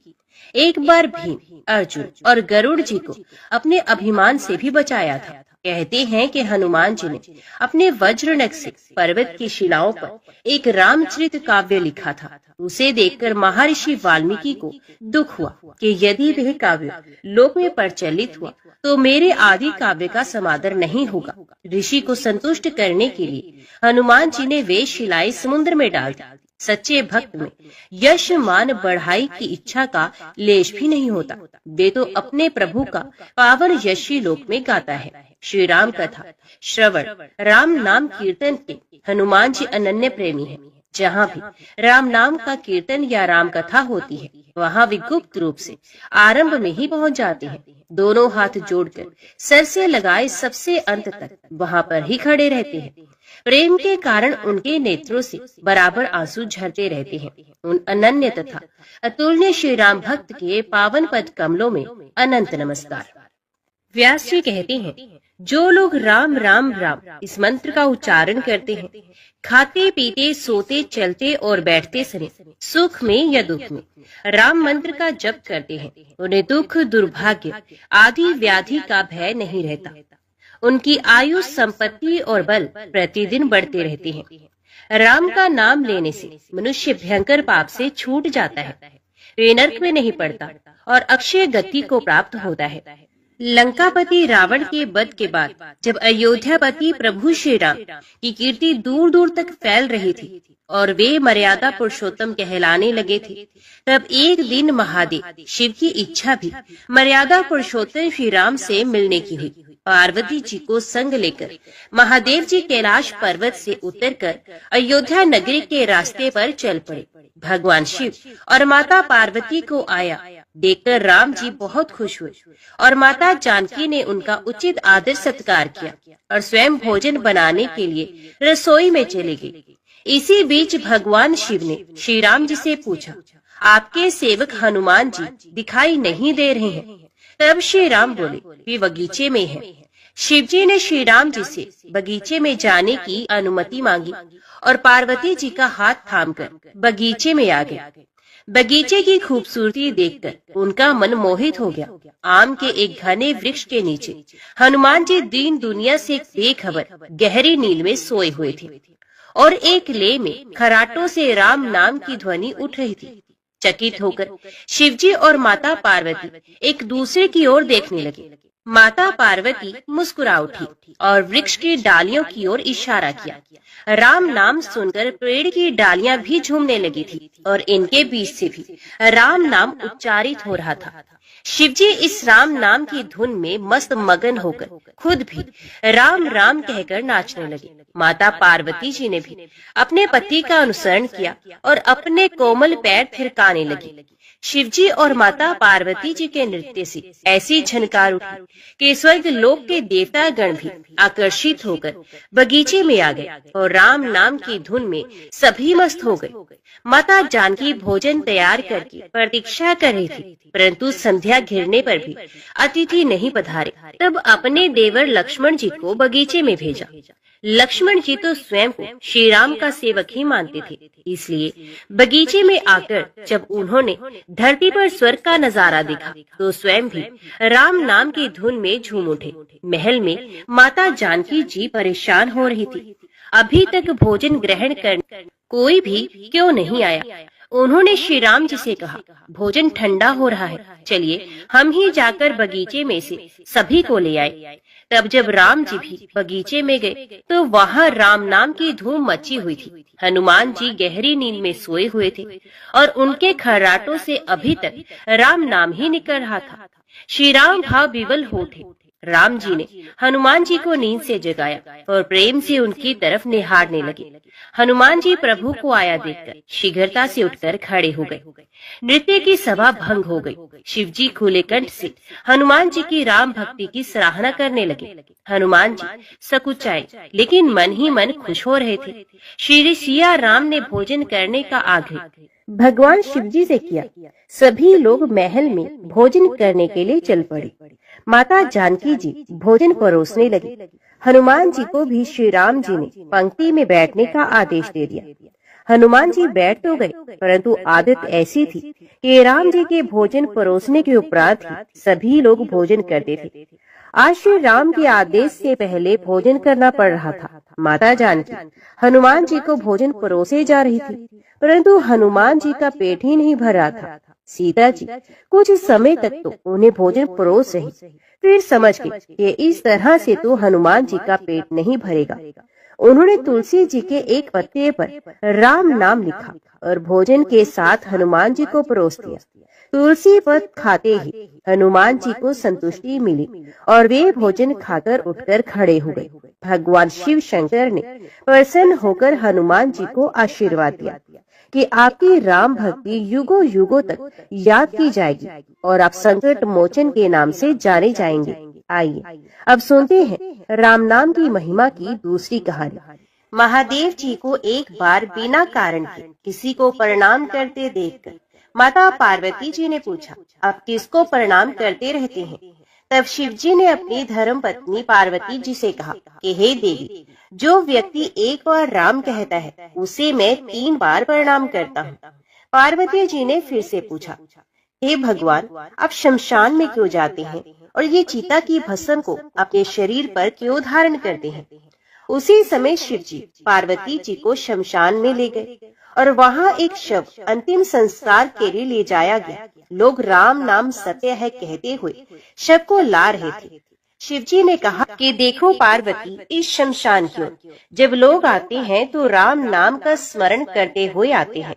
एक बार भीम, अर्जुन और गरुड़ जी को अपने अभिमान से भी बचाया था। कहते हैं कि हनुमान जी ने अपने वज्रनख से पर्वत की शिलाओं पर एक रामचरित काव्य लिखा था। उसे देखकर महर्षि वाल्मीकि को दुख हुआ कि यदि वह काव्य लोक में प्रचलित हुआ तो मेरे आदि काव्य का समादर नहीं होगा। ऋषि को संतुष्ट करने के लिए हनुमान जी ने वे शिलाएं समुद्र में डाल दी। सच्चे भक्त में यश मान बढ़ाई की इच्छा का लेश भी नहीं होता। वे तो अपने प्रभु का पावन यशी लोक में गाता है। श्री राम कथा श्रवण, राम नाम कीर्तन के हनुमान जी अनन्य प्रेमी हैं। जहाँ भी राम नाम का कीर्तन या राम कथा होती है, वहाँ वे गुप्त रूप से आरंभ में ही पहुँच जाते हैं। दोनों हाथ जोड़कर सर से लगाए सबसे अंत तक वहाँ पर ही खड़े रहते हैं। प्रेम के कारण उनके नेत्रों से बराबर आंसू झरते रहते हैं। उन अनन्य तथा अतुल्य श्री राम भक्त के पावन पद कमलों में अनंत नमस्कार। व्यास जी कहते हैं, जो लोग राम राम राम इस मंत्र का उच्चारण करते हैं, खाते पीते सोते चलते और बैठते समय, सुख में या दुख में राम मंत्र का जप करते हैं, उन्हें दुख दुर्भाग्य आदि व्याधि का भय नहीं रहता। उनकी आयु संपत्ति और बल प्रतिदिन बढ़ते रहते हैं। राम का नाम लेने से मनुष्य भयंकर पाप से छूट जाता है, वे नरक में नहीं पड़ता और अक्षय गति को प्राप्त होता है। लंकापति रावण के वध के बाद जब अयोध्यापति प्रभु श्री राम की कीर्ति दूर दूर तक फैल रही थी और वे मर्यादा पुरुषोत्तम कहलाने लगे थे, तब एक दिन महादेव शिव की इच्छा भी मर्यादा पुरुषोत्तम श्री राम से मिलने की हुई। पार्वती जी को संग लेकर महादेव जी कैलाश पर्वत से उतरकर अयोध्या नगरी के रास्ते पर चल पड़े। भगवान शिव और माता पार्वती को आया देखकर राम जी बहुत खुश हुए और माता जानकी ने उनका उचित आदर सत्कार किया और स्वयं भोजन बनाने के लिए रसोई में चले गए। इसी बीच भगवान शिव ने श्री राम जी से पूछा, आपके सेवक हनुमान जी दिखाई नहीं दे रहे हैं। तब श्री राम बोले, वे बगीचे में हैं। शिव जी ने श्री राम जी से बगीचे में जाने की अनुमति मांगी और पार्वती जी का हाथ थामकर बगीचे में आ गए। बगीचे की खूबसूरती देखकर उनका मन मोहित हो गया। आम के एक घने वृक्ष के नीचे हनुमान जी दीन दुनिया से बेखबर गहरी नींद में सोए हुए थे और एक ले में खराटों से राम नाम की ध्वनि उठ रही थी। चकित होकर शिवजी और माता पार्वती एक दूसरे की ओर देखने लगे। माता पार्वती मुस्कुरा उठी और वृक्ष की डालियों की ओर इशारा किया। राम नाम सुनकर पेड़ की डालियां भी झूमने लगी थी और इनके बीच से भी राम नाम उच्चारित हो रहा था। शिवजी इस राम नाम की धुन में मस्त मगन होकर खुद भी राम राम कहकर नाचने लगे। माता पार्वती जी ने भी अपने पति का अनुसरण किया और अपने कोमल पैर थिरकाने लगी। शिवजी और माता पार्वती जी के नृत्य से ऐसी झनकार उठी कि स्वर्ग लोक के देवता गण भी आकर्षित होकर बगीचे में आ गए और राम नाम की धुन में सभी मस्त हो गए। माता जानकी भोजन तैयार करके प्रतीक्षा कर रही थी, परंतु संध्या घिरने पर भी अतिथि नहीं पधारे। तब अपने देवर लक्ष्मण जी को बगीचे में भेजा। लक्ष्मण जी तो स्वयं को श्री राम का सेवक ही मानते थे, इसलिए बगीचे में आकर जब उन्होंने धरती पर स्वर्ग का नजारा देखा तो स्वयं भी राम नाम की धुन में झूम उठे। महल में माता जानकी जी परेशान हो रही थी। अभी तक भोजन ग्रहण करने कोई भी क्यों नहीं आया। उन्होंने श्री राम जी से कहा, भोजन ठंडा हो रहा है, चलिए हम ही जाकर बगीचे में से सभी को ले आए। तब जब राम जी भी बगीचे में गए तो वहाँ राम नाम की धूम मची हुई थी। हनुमान जी गहरी नींद में सोए हुए थे और उनके खर्राटों से अभी तक राम नाम ही निकल रहा था। श्री राम भाव विवल हो उठे। राम जी ने हनुमान जी को नींद से जगाया और प्रेम से उनकी तरफ निहारने लगे। हनुमान जी प्रभु को आया देखकर शीघ्रता से उठकर खड़े हो गए। नृत्य की सभा भंग हो गई। शिव जी खुले कंठ से हनुमान जी की राम भक्ति की सराहना करने लगे। हनुमान जी सकुचाए लेकिन मन ही मन खुश हो रहे थे। श्री सिया राम ने भोजन करने का आग्रह भगवान शिव जी से किया। सभी लोग महल में भोजन करने के लिए चल पड़े। माता जानकी जी भोजन परोसने लगी। हनुमान जी को भी श्री राम जी ने पंक्ति में बैठने का आदेश दे दिया। हनुमान जी बैठ तो गए, परंतु आदत ऐसी थी कि राम जी के भोजन परोसने के उपरांत ही सभी लोग भोजन करते थे। आज श्री राम के आदेश से पहले भोजन करना पड़ रहा था। माता जानकी हनुमान जी को भोजन परोसे जा रही थी, परंतु हनुमान जी का पेट ही नहीं भर रहा था। सीता जी कुछ समय तक तो उन्हें भोजन परोस रही, फिर समझ गई कि इस तरह से तो हनुमान जी का पेट नहीं भरेगा। उन्होंने तुलसी जी के एक पत्ते पर राम नाम लिखा और भोजन के साथ हनुमान जी को परोस दिया। तुलसी पत्र खाते ही हनुमान जी को संतुष्टि मिली और वे भोजन खाकर उठकर खड़े हो गए। भगवान शिव शंकर ने प्रसन्न होकर हनुमान जी को आशीर्वाद दिया कि आपकी राम भक्ति युगों युगों तक याद की जाएगी और आप संकट मोचन के नाम से जाने जाएंगे। आइए अब सुनते हैं राम नाम की महिमा की दूसरी कहानी। महादेव जी को एक बार बिना कारण के किसी को प्रणाम करते देखकर माता पार्वती जी ने पूछा, आप किसको प्रणाम करते रहते हैं? तब शिव जी ने अपनी धर्म पत्नी पार्वती जी से कहा कि हे देवी, जो व्यक्ति एक बार राम कहता है उसे मैं 3 बार प्रणाम करता हूँ। पार्वती जी ने फिर से पूछा, हे भगवान, आप शमशान में क्यों जाते हैं और ये चिता की भस्म को अपने शरीर पर क्यों धारण करते हैं? उसी समय शिव जी पार्वती जी को शमशान में ले गए और वहाँ एक शव अंतिम संस्कार के लिए ले जाया गया। लोग राम नाम सत्य है कहते हुए शव को ला रहे थे। शिव जी ने कहा कि देखो पार्वती, इस शमशान की ओर जब लोग आते हैं तो राम नाम का स्मरण करते हुए आते हैं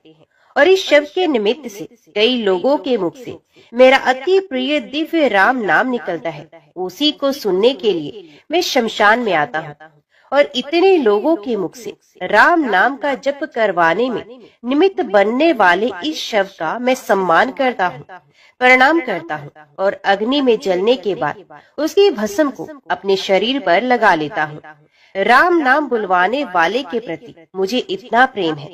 और इस शव के निमित्त से कई लोगों के मुख से मेरा अति प्रिय दिव्य राम नाम निकलता है। उसी को सुनने के लिए मैं शमशान में आता हूँ और इतने लोगों के मुख से राम नाम का जप करवाने में निमित्त बनने वाले इस शव का मैं सम्मान करता हूँ, प्रणाम करता हूँ और अग्नि में जलने के बाद उसकी भस्म को अपने शरीर पर लगा लेता हूँ। राम नाम बुलवाने वाले के प्रति मुझे इतना प्रेम है।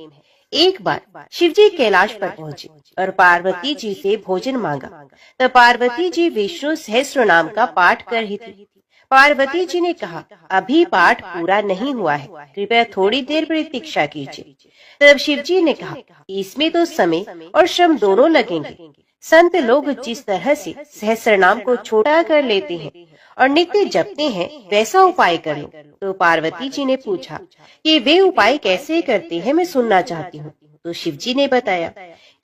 एक बार शिव जी कैलाश पर पहुँचे और पार्वती जी से भोजन मांगा। तब पार्वती जी विष्णु सहस्त्र नाम का पाठ कर रही थी। पार्वती जी ने कहा, अभी पाठ पूरा नहीं हुआ है, कृपया थोड़ी देर प्रतीक्षा कीजिए। तब शिव जी ने कहा, इसमें तो समय और श्रम दोनों लगेंगे। संत लोग जिस तरह से सहस्रनाम को छोटा कर लेते हैं और नित्य जपते हैं, वैसा उपाय कर लो। तो पार्वती जी ने पूछा कि वे उपाय कैसे करते हैं, मैं सुनना चाहती हूँ। तो शिव जी ने बताया,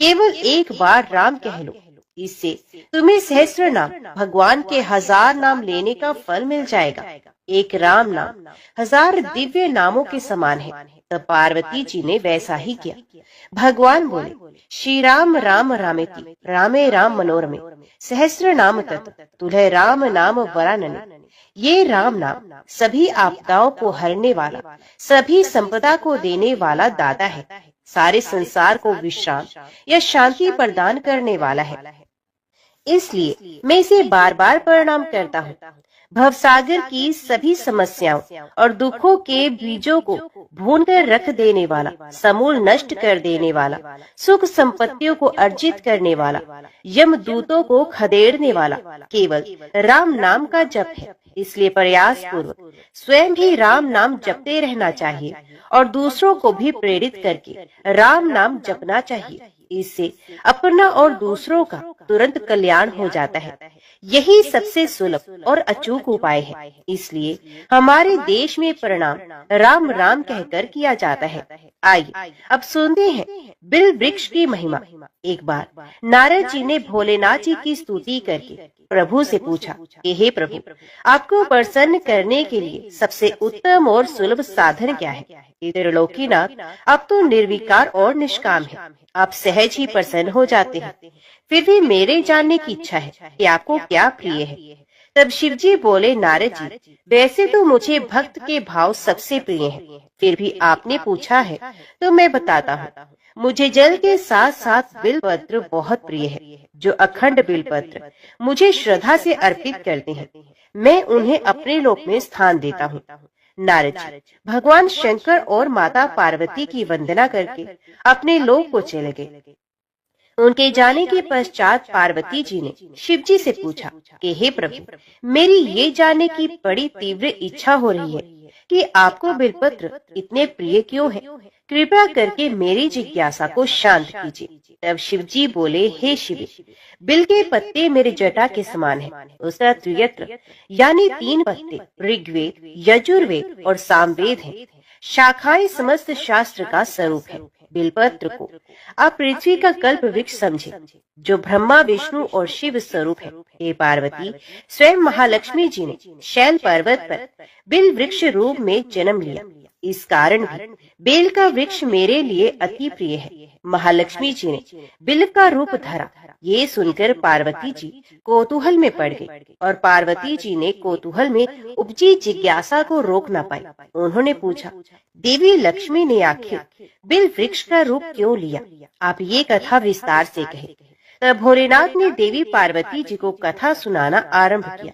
केवल एक बार राम कह लो, इससे तुम्हें सहस्त्र नाम भगवान के 1000 नाम लेने का फल मिल जाएगा। एक राम नाम 1000 दिव्य नामों के समान है। तब पार्वती जी ने वैसा ही किया। भगवान बोले, श्री राम राम रामेति रामे राम मनोरमे सहस्त्र नाम तत् तुल्हे राम नाम वरानने। ये राम नाम सभी आपदाओं को हरने वाला, सभी संपदा को देने वाला दाता है। सारे संसार को विश्राम या शांति प्रदान करने वाला है। इसलिए मैं इसे बार बार प्रणाम करता हूँ। भवसागर की सभी समस्याओं और दुखों के बीजों को भून कर रख देने वाला, समूल नष्ट कर देने वाला, सुख संपत्तियों को अर्जित करने वाला, यमदूतों को खदेड़ने वाला केवल राम नाम का जप है। इसलिए प्रयास पूर्वक स्वयं भी राम नाम जपते रहना चाहिए और दूसरों को भी प्रेरित करके राम नाम जपना चाहिए। इससे अपना और दूसरों का तुरंत कल्याण हो जाता है। यही सबसे सुलभ और अचूक उपाय है। इसलिए हमारे देश में प्रणाम राम राम कहकर किया जाता है। आइए अब सुनते हैं बिल वृक्ष की महिमा। एक बार नारद जी ने भोलेनाथ जी की स्तुति करके प्रभु से पूछा कि हे प्रभु, आपको प्रसन्न करने के लिए सबसे उत्तम और सुलभ साधन क्या है? त्रिलोकीनाथ, आप तो निर्विकार और निष्काम है, आप सहज ही प्रसन्न हो जाते हैं। फिर भी मेरे जानने की इच्छा है कि आपको क्या प्रिय है। तब शिव जी बोले, नारद जी, वैसे तो मुझे भक्त के भाव सबसे प्रिय है, फिर भी आपने पूछा है तो मैं बताता हूँ। मुझे जल के साथ साथ बिलपत्र बहुत प्रिय है। जो अखंड बिलपत्र मुझे श्रद्धा से अर्पित करते हैं, मैं उन्हें अपने लोक में स्थान देता हूँ। नारद जी भगवान शंकर और माता पार्वती की वंदना करके अपने लोक को चले गए। उनके जाने के पश्चात पार्वती जी ने शिव जी से पूछा कि हे प्रभु, मेरी ये जानने की बड़ी तीव्र इच्छा हो रही है कि आपको बिलपत्र इतने प्रिय क्यों है। कृपया करके मेरी जिज्ञासा को शांत कीजिए। तब शिव जी बोले, हे शिव, बिल के पत्ते मेरे जटा के समान है। उसका त्रियत्र यानी 3 पत्ते ऋग्वेद, यजुर्वेद और सामवेद हैं। शाखाएं समस्त शास्त्र का स्वरूप है। बिलपत्र को आप पृथ्वी का कल्प वृक्ष समझे, जो ब्रह्मा विष्णु और शिव स्वरूप है। हे पार्वती, स्वयं महालक्ष्मी जी ने शैल पर्वत पर बिल वृक्ष रूप में जन्म लिया। इस कारण भी बेल का वृक्ष मेरे लिए अति प्रिय है। महालक्ष्मी जी ने बिल का रूप धरा। ये सुनकर पार्वती जी कौतूहल में पड़ गई और पार्वती जी ने कौतूहल में उपजी जिज्ञासा को रोक न पाई। उन्होंने पूछा, देवी लक्ष्मी ने आखिर बिल वृक्ष का रूप क्यों लिया? आप ये कथा विस्तार से कहे। तब भोलेनाथ ने देवी पार्वती जी को कथा सुनाना आरंभ किया।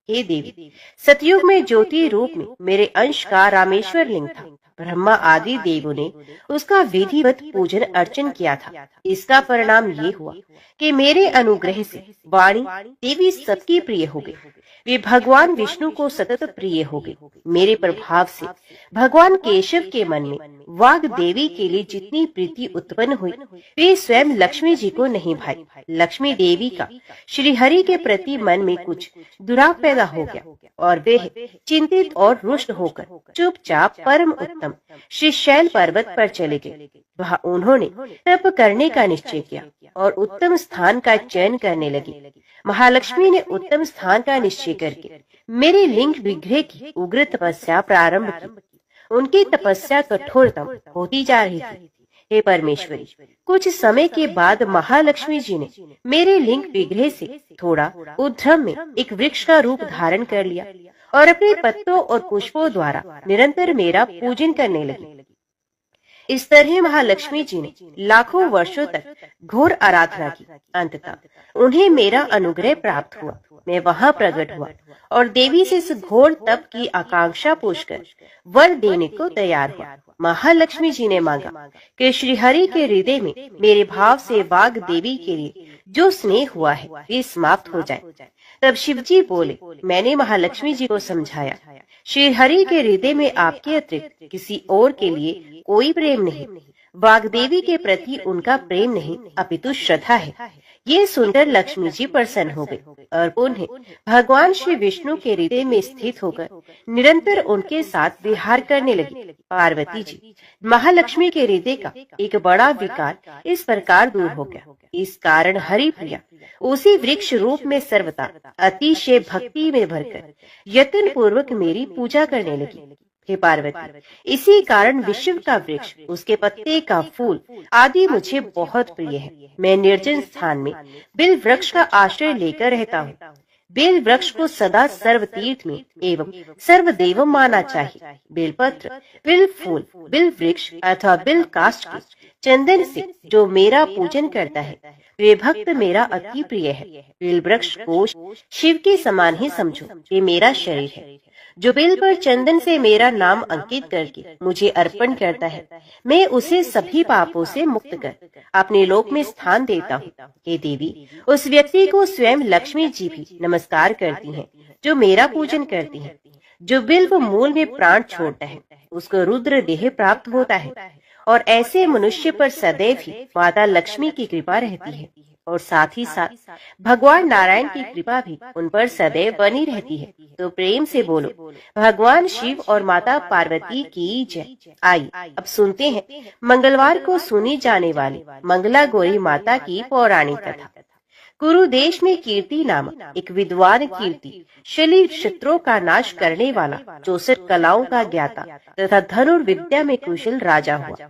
हे देवी, सतयुग में ज्योति रूप में मेरे अंश का रामेश्वर लिंग था। ब्रह्मा आदि देवों ने उसका विधिवत पूजन अर्चन किया था। इसका परिणाम ये हुआ कि मेरे अनुग्रह से वाणी देवी सबकी प्रिय हो गई। वे भगवान विष्णु को सतत प्रिय हो गई। मेरे प्रभाव से भगवान केशव के मन में वाग देवी के लिए जितनी प्रीति उत्पन्न हुई, वे स्वयं लक्ष्मी जी को नहीं भाई। लक्ष्मी देवी का श्री हरि के प्रति मन में कुछ दुराव पैदा हो गया और वे चिंतित और रुष्ट होकर चुपचाप परम उत्तम श्री शैल पर्वत पर चले गए। वहाँ उन्होंने तप करने का निश्चय किया और उत्तम स्थान का चयन करने लगे। महालक्ष्मी ने उत्तम स्थान का निश्चय करके मेरे लिंग विग्रह की उग्र तपस्या प्रारंभ की। उनकी तपस्या कठोरतम होती जा रही थी। हे परमेश्वरी, कुछ समय के बाद महालक्ष्मी जी ने मेरे लिंग विग्रह से थोड़ा उद्धम में एक वृक्ष का रूप धारण कर लिया और अपने पत्तों और पुष्पों द्वारा निरंतर मेरा पूजन करने लगी। इस तरह महालक्ष्मी जी ने लाखों वर्षों तक घोर आराधना की। अंततः उन्हें मेरा अनुग्रह प्राप्त हुआ। मैं वहाँ प्रकट हुआ और देवी से इस घोर तप की आकांक्षा पूछकर वर देने को तैयार हुआ। महालक्ष्मी जी ने मांगा कि श्री हरि के हृदय में मेरे भाव से वाग देवी के लिए जो स्नेह हुआ है वे समाप्त हो जाए। तब शिव जी बोले, मैंने महालक्ष्मी जी को समझाया, श्री हरि के हृदय में आपके अतिरिक्त किसी और के लिए कोई प्रेम नहीं। वाग्देवी के प्रति उनका प्रेम नहीं अपितु श्रद्धा है। ये सुनकर लक्ष्मी जी प्रसन्न हो गई और उन्हें भगवान श्री विष्णु के हृदय में स्थित होकर निरंतर उनके साथ विहार करने लगी। पार्वती जी, महालक्ष्मी के हृदय का एक बड़ा विकार इस प्रकार दूर हो गया। इस कारण हरि प्रिया उसी वृक्ष रूप में सर्वथा अतिशय भक्ति में भरकर यत्न पूर्वक मेरी पूजा करने लगी। हे पार्वती, इसी कारण विश्व का वृक्ष, उसके पत्ते का फूल आदि मुझे बहुत प्रिय है। मैं निर्जन स्थान में बिल वृक्ष का आश्रय लेकर रहता हूँ। बेल वृक्ष को सदा सर्व तीर्थ में एवं सर्व देव माना चाहिए। बेलपत्र, बिल फूल, बिल वृक्ष अथवा बिल काष्ठ के चंदन से जो मेरा पूजन करता है वे भक्त मेरा अति प्रिय है। बेल वृक्ष को शिव के समान ही समझो, ये मेरा शरीर है। जो बेल पर चंदन से मेरा नाम अंकित करके मुझे अर्पण करता है, मैं उसे सभी पापों से मुक्त कर अपने लोक में स्थान देता हूँ। हे देवी, उस व्यक्ति को स्वयं लक्ष्मी जी भी नमस्कार करती हैं, जो मेरा पूजन करती हैं। जो बिल्व मूल में प्राण छोड़ता है उसको रुद्र देह प्राप्त होता है और ऐसे मनुष्य पर सदैव ही माता लक्ष्मी की कृपा रहती है और साथ ही साथ भगवान नारायण की कृपा भी उन पर सदैव बनी रहती है। तो प्रेम से बोलो, भगवान शिव और माता पार्वती की जय। आइए अब सुनते हैं मंगलवार को सुनी जाने वाली मंगला गौरी माता की पौराणिक कथा। कुरु देश में कीर्ति नामक एक विद्वान कीर्ति शली शत्रुओं का नाश करने वाला 64 कलाओं का ज्ञाता तथा धनुर्विद्या में कुशल राजा हुआ।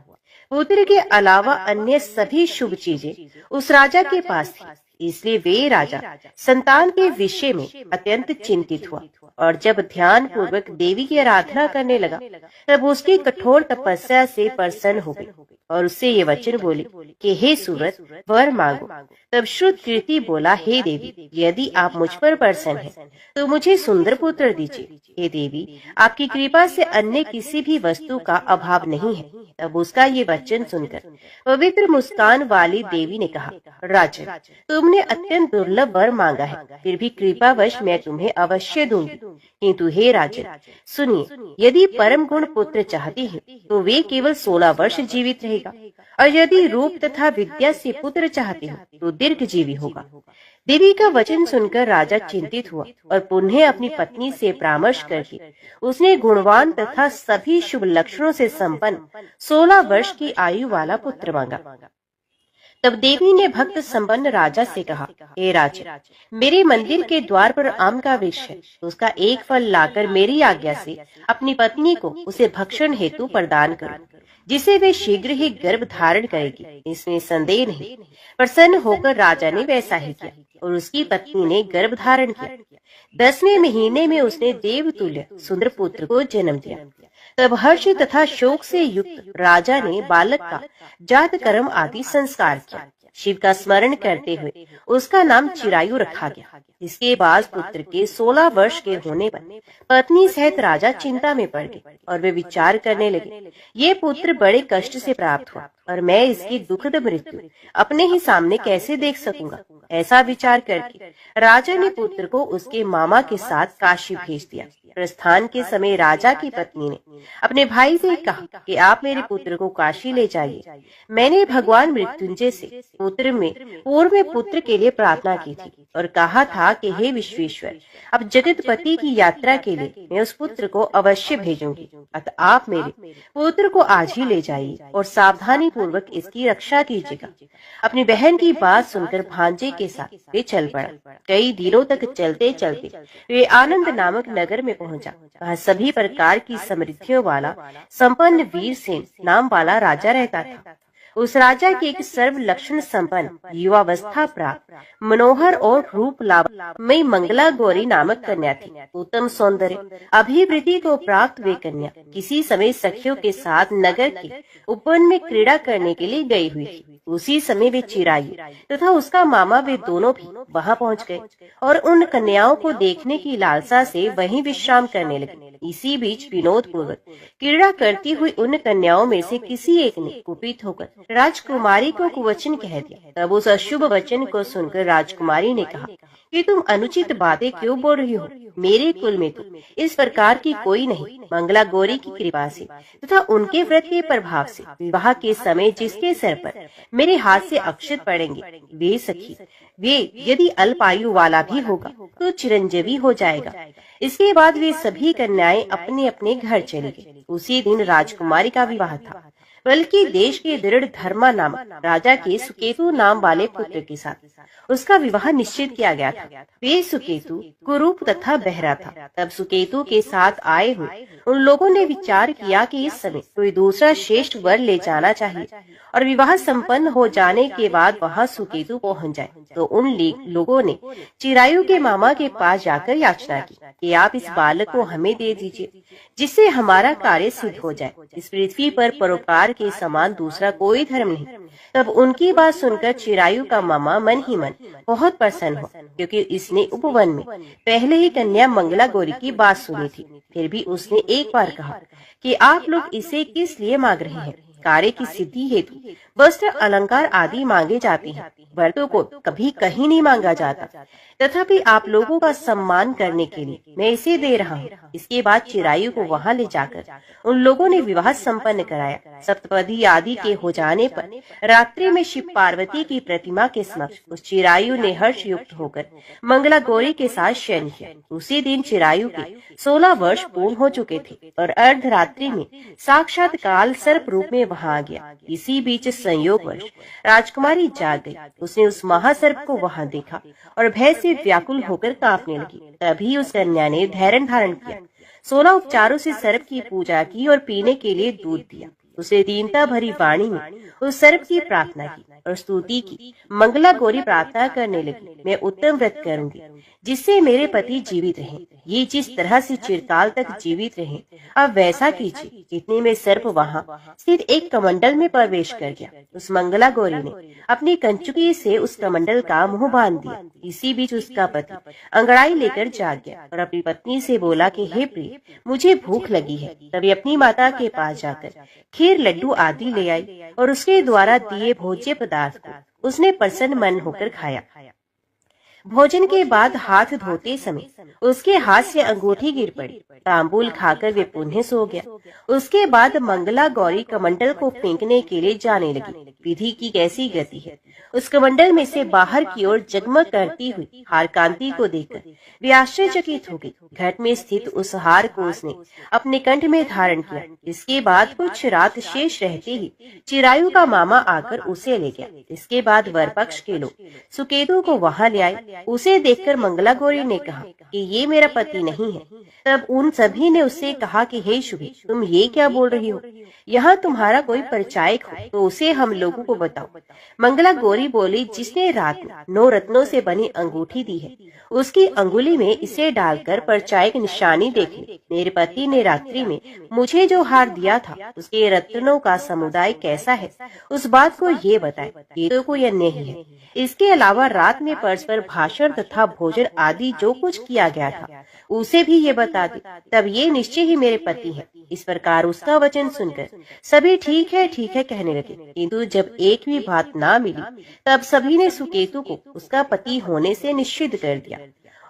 पुत्र के अलावा अन्य सभी शुभ चीजें उस राजा के पास थी, इसलिए वे राजा संतान के विषय में अत्यंत चिंतित हुआ और जब ध्यान पूर्वक देवी की आराधना करने लगा तब उसकी कठोर तपस्या से प्रसन्न हो गई और उससे ये वचन बोली कि हे सूरत, वर मांगो। तब श्रुत कीर्ति बोला, हे देवी, यदि आप मुझ पर प्रसन्न हैं तो मुझे सुंदर पुत्र दीजिए। हे देवी, आपकी कृपा से अन्य किसी भी वस्तु का अभाव नहीं है। तब उसका ये वचन सुनकर पवित्र मुस्कान वाली देवी ने कहा, राजन, तुमने अत्यंत दुर्लभ वर मांगा है, फिर भी कृपावश मैं तुम्हें अवश्य दूंगी। किंतु हे राजन सुनिए, यदि परम गुण पुत्र चाहते हैं तो वे केवल 16 वर्ष जीवित रहेगा और यदि रूप तथा विद्या से पुत्र चाहते हो तो दीर्घ जीवी होगा। देवी का वचन सुनकर राजा चिंतित हुआ और पुनः अपनी पत्नी से परामर्श करके उसने गुणवान तथा सभी शुभ लक्षणों से संपन्न 16 वर्ष की आयु वाला पुत्र मांगा। तब देवी ने भक्त संपन्न राजा से कहा, हे राजा, मेरे मंदिर के द्वार पर आम का वृक्ष है, उसका एक फल लाकर मेरी आज्ञा से अपनी पत्नी को उसे भक्षण हेतु प्रदान करो, जिसे वे शीघ्र ही गर्भ धारण करेगी, इसमें संदेह नहीं। प्रसन्न होकर राजा ने वैसा ही किया और उसकी पत्नी ने गर्भ धारण किया। 10वें महीने में उसने देवतुल्य सुंदर पुत्र को जन्म दिया। तब हर्ष तथा शोक से युक्त राजा ने बालक का जात कर्म आदि संस्कार किया शिव का स्मरण करते हुए उसका नाम चिरायु रखा गया। इसके बाद पुत्र के 16 वर्ष के होने पर पत्नी सहित राजा चिंता में पड़ गए और वे विचार करने लगे, ये पुत्र बड़े कष्ट से प्राप्त हुआ और मैं इसकी दुखद मृत्यु अपने ही सामने कैसे देख सकूंगा। ऐसा विचार करके राजा ने पुत्र को उसके मामा के साथ काशी भेज दिया। प्रस्थान के समय राजा की पत्नी ने अपने भाई से कहा कि आप मेरे पुत्र को काशी ले जाइए। मैंने भगवान मृत्युंजय से पूर्व में पुत्र के लिए प्रार्थना की थी और कहा था कि हे विश्वेश्वर, अब जगतपति की यात्रा के लिए मैं उस पुत्र को अवश्य भेजूंगी। अतः आप मेरे पुत्र को आज ही ले जाइए और सावधानी पूर्वक इसकी रक्षा कीजिएगा। अपनी बहन की बात सुनकर भांजे के साथ वे चल पड़ा। कई दिनों तक चलते चलते वे आनंद नामक नगर में पहुंचा। वहाँ सभी प्रकार की समृद्धियों वाला संपन्न वीरसेन नाम वाला राजा रहता था। उस राजा की एक सर्व लक्षण संपन्न युवावस्था प्राप्त मनोहर और रूप लावण्यमयी मंगला गौरी नामक कन्या थी। उत्तम सौंदर्य अभिवृद्धि को प्राप्त वे कन्या किसी समय सखियों के साथ नगर के उपवन में क्रीड़ा करने के लिए गई हुई थी। उसी समय वे चिरायु तथा उसका मामा वे दोनों भी वहां पहुंच गए और उन कन्याओं को देखने की लालसा से वहीं विश्राम करने लगे। इसी बीच विनोद पूर्वक क्रीड़ा करती हुई उन कन्याओं में से किसी एक ने कुपित होकर राजकुमारी को कुवचन कह दिया। तब उस अशुभ वचन को सुनकर राजकुमारी ने कहा कि तुम अनुचित बातें क्यों बोल रही हो? मेरे कुल में तो इस प्रकार की कोई नहीं। मंगला गौरी की कृपा से तथा उनके व्रत के प्रभाव से विवाह के समय जिसके सर पर मेरे हाथ से अक्षत पड़ेंगे वे यदि अल्पायु वाला भी होगा तो चिरंजीवी हो जाएगा। इसके बाद वे सभी कन्याएं अपने अपने घर चली गई। उसी दिन राजकुमारी का विवाह था, बल्कि देश के दृढ़ धर्मा नामक राजा के सुकेतु नाम वाले पुत्र के साथ उसका विवाह निश्चित किया गया था। वे सुकेतु कुरूप तथा बहरा था। तब सुकेतु के साथ आए हुए उन लोगों ने विचार किया कि इस समय कोई दूसरा श्रेष्ठ वर ले जाना चाहिए और विवाह संपन्न हो जाने के बाद वहां सुकेतु पहुंच जाए। तो उन लोगों ने चिरायु के मामा के पास जाकर याचना की कि आप इस बालक को हमें दे दीजिए, जिससे हमारा कार्य सिद्ध हो जाए। इस पृथ्वी पर परोपकार के समान दूसरा कोई धर्म नहीं। तब उनकी बात सुनकर चिरायु का मामा मन ही मन बहुत प्रसन्न हो, क्योंकि इसने उपवन में पहले ही कन्या मंगला गौरी की बात सुनी थी। फिर भी उसने एक बार कहा कि आप लोग इसे किस लिए मांग रहे हैं? कार्य की सिद्धि हेतु वस्त्र अलंकार आदि मांगे जाते हैं, व्रतों को कभी कहीं नहीं मांगा जाता। तथापि आप लोगों का सम्मान करने के लिए मैं इसे दे रहा हूँ। इसके बाद चिरायु को वहाँ ले जाकर उन लोगों ने विवाह संपन्न कराया। सप्तपदी आदि के हो जाने पर रात्रि में शिव पार्वती की प्रतिमा के समक्ष उस चिरायु ने हर्ष युक्त होकर मंगला गौरी के साथ शयन किया। उसी दिन चिरायु के 16 वर्ष पूर्ण हो चुके थे और अर्धरात्रि में साक्षात काल सर्प रूप में वहाँ आ गया। इसी बीच संयोगवश राजकुमारी जाग गई। उसने उस महासर्प को वहाँ देखा और भय से व्याकुल होकर कांपने लगी। तभी उस कन्या ने धैर्य धारण किया, 16 उपचारों से सर्प की पूजा की और पीने के लिए दूध दिया। उसे दीनता भरी वाणी में उस सर्प की प्रार्थना की और स्तुति की। मंगला गौरी प्रार्थना करने लगी, मैं उत्तम व्रत करूंगी जिससे मेरे पति जीवित रहें। ये जिस तरह से चिरकाल तक जीवित रहें, अब वैसा कीजिए। इतने में सर्प वहाँ स्थित एक कमंडल में प्रवेश कर गया। उस मंगला गौरी ने अपनी कंचुकी से उस कमंडल का मुंह बांध दिया। इसी बीच उसका पति अंगड़ाई लेकर जाग गया और अपनी पत्नी से बोला कि हे प्रिय, मुझे भूख लगी है। तभी अपनी माता के पास जाकर खीर लड्डू आदि ले आई और उसके द्वारा दिए भोज्य पदार्थ को उसने प्रसन्न मन होकर खाया। भोजन के बाद हाथ धोते समय उसके हाथ से अंगूठी गिर पड़ी। तांबूल खाकर वे पुनः सो गया। उसके बाद मंगला गौरी कमंडल को फेंकने के लिए जाने लगी। विधि की कैसी गति है! उस कमंडल में से बाहर की ओर जगमग करती हुई हार कांति को देखकर वे आश्चर्यचकित हो गई। घट में स्थित उस हार को उसने अपने कंठ में धारण किया। इसके बाद कुछ रात शेष रहते ही चिरायु का मामा आकर उसे ले गया। इसके बाद वर पक्ष के लोग सुकेतु को वहां ले आए उसे देखकर मंगला गौरी ने कहा कि ये मेरा पति नहीं है। तब उन सभी ने उससे कहा कि हे शुभी, तुम ये क्या बोल रही हो? यहाँ तुम्हारा कोई परिचायक हो तो उसे हम लोगों को बताओ। मंगला गौरी बोली, जिसने रात में 9 रत्नों से बनी अंगूठी दी है, उसकी अंगुली में इसे डालकर परिचायक निशानी देख ले। मेरे पति ने रात्रि में मुझे जो हार दिया था उसके रत्नों का समुदाय कैसा है, उस बात को ये बताए। ये तो कोई अन्य ही है। इसके अलावा रात में परस्पर भाषण तथा भोजन आदि जो कुछ किया गया था उसे भी ये बता दे, तब ये निश्चय ही मेरे पति है। इस प्रकार उसका वचन सुनकर सभी ठीक है कहने लगे, किंतु जब एक भी बात ना मिली तब सभी ने सुकेतु को उसका पति होने से निश्चित कर दिया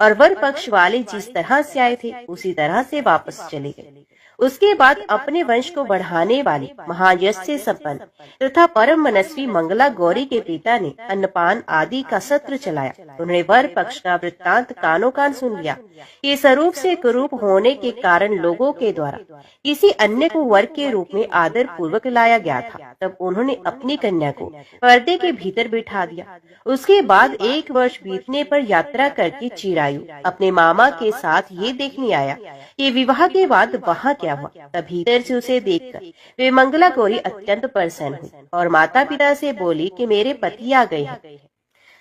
और वर पक्ष वाले जिस तरह से आए थे उसी तरह से वापस चले गए। उसके बाद अपने वंश को बढ़ाने वाली महायश से संपन्न तथा परम मनस्वी मंगला गौरी के पिता ने अन्नपान आदि का सत्र चलाया। उन्होंने वर पक्ष का वृत्तांत कानों कान सुन लिया। ये स्वरूप से कुरूप होने के कारण लोगों के द्वारा किसी अन्य को वर के रूप में आदर पूर्वक लाया गया था। तब उन्होंने अपनी कन्या को पर्दे के भीतर बिठा दिया। उसके बाद 1 वर्ष बीतने पर यात्रा करके चिरायु अपने मामा के साथ ये देखने आया कि विवाह के बाद वहाँ क्या हुआ। तब भीतर से उसे देखकर वे मंगला गौरी अत्यंत प्रसन्न हुई और माता पिता से बोली कि मेरे पति आ गए हैं।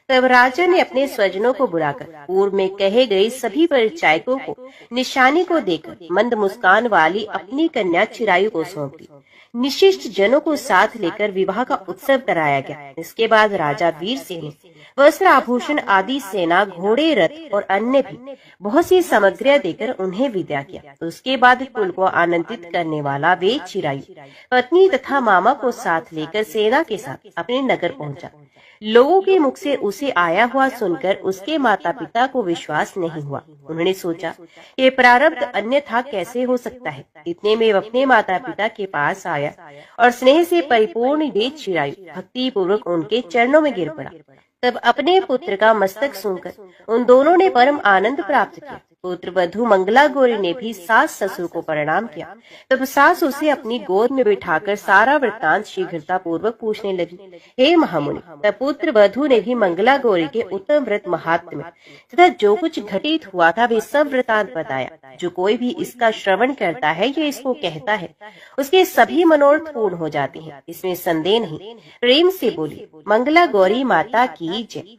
तब राजा ने अपने स्वजनों को बुलाकर पूर्व में कहे गए सभी परिचायकों को निशानी को देकर मंद मुस्कान वाली अपनी कन्या चिरायु को सौंप दी। निशिष्ट जनों को साथ लेकर विवाह का उत्सव कराया गया। इसके बाद राजा वीर सिंह ने वस्त्र आभूषण आदि सेना, घोड़े, रथ और अन्य भी बहुत सी सामग्रियां देकर उन्हें विदा किया। उसके बाद कुल को आनंदित करने वाला वे चिरायु पत्नी तथा मामा को साथ लेकर सेना के साथ अपने नगर पहुंचा। लोगों के मुख से उसे आया हुआ सुनकर उसके माता पिता को विश्वास नहीं हुआ। उन्होंने सोचा ये प्रारब्ध अन्यथा कैसे हो सकता है। इतने में अपने माता पिता के पास आया और स्नेह से परिपूर्ण वे चिरायु भक्ति पूर्वक उनके चरणों में गिर पड़ा। तब अपने पुत्र का मस्तक सुनकर उन दोनों ने परम आनंद प्राप्त किया। पुत्र वधू मंगला गौरी ने भी सास ससुर को प्रणाम किया। तब सास उसे अपनी गोद में बिठाकर सारा वृत्तांत शीघ्रता पूर्वक पूछने लगी। हे महामुनि, तब पुत्र वधू ने भी मंगला गौरी के उत्तम व्रत महात्म्य तथा जो कुछ घटित हुआ था वे सब वृत्तांत बताया। जो कोई भी इसका श्रवण करता है या इसको कहता है उसके सभी मनोरथ पूर्ण हो जाते हैं, इसमें संदेह नहीं। प्रेम से बोली, मंगला गौरी माता की जय।